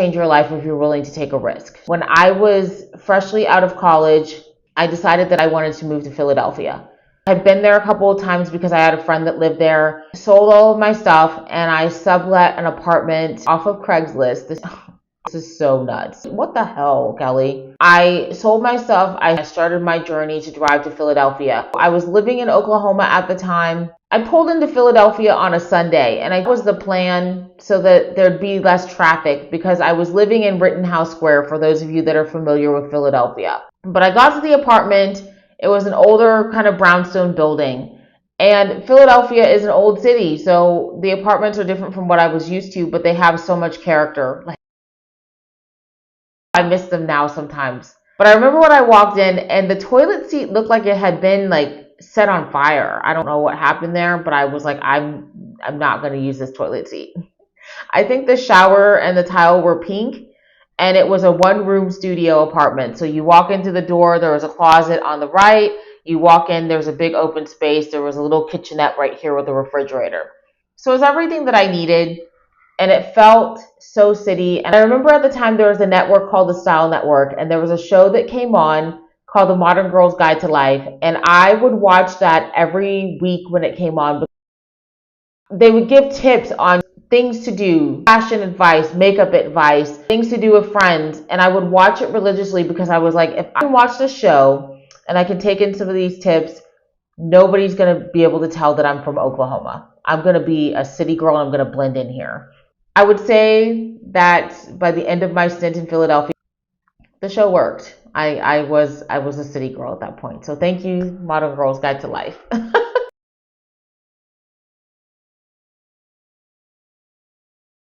change your life if you're willing to take a risk. When I was freshly out of college, I decided that I wanted to move to Philadelphia. I'd been there a couple of times because I had a friend that lived there. Sold all of my stuff and I sublet an apartment off of Craigslist. This is so nuts. What the hell, Kelly? I sold my stuff. I started my journey to drive to Philadelphia. I was living in Oklahoma at the time. I pulled into Philadelphia on a Sunday, and that was the plan so that there'd be less traffic because I was living in Rittenhouse Square, for those of you that are familiar with Philadelphia. But I got to the apartment. It was an older kind of brownstone building. And Philadelphia is an old city, so the apartments are different from what I was used to, but they have so much character. I miss them now sometimes. But I remember when I walked in and the toilet seat looked like it had been set on fire. I don't know what happened there, but I was like, I'm not going to use this toilet seat. I think the shower and the tile were pink, and it was a one-room studio apartment. So you walk into the door, there was a closet on the right. You walk in, there's a big open space. There was a little kitchenette right here with a refrigerator. So it was everything that I needed, and it felt so city. And I remember at the time there was a network called the Style Network, and there was a show that came on called The Modern Girl's Guide to Life, and I would watch that every week when it came on. They would give tips on things to do, fashion advice, makeup advice, things to do with friends, and I would watch it religiously because I was like, if I can watch this show and I can take in some of these tips, nobody's going to be able to tell that I'm from Oklahoma. I'm going to be a city girl and I'm going to blend in here. I would say that by the end of my stint in Philadelphia, the show worked. I was a city girl at that point. So thank you, Modern Girls Guide to Life.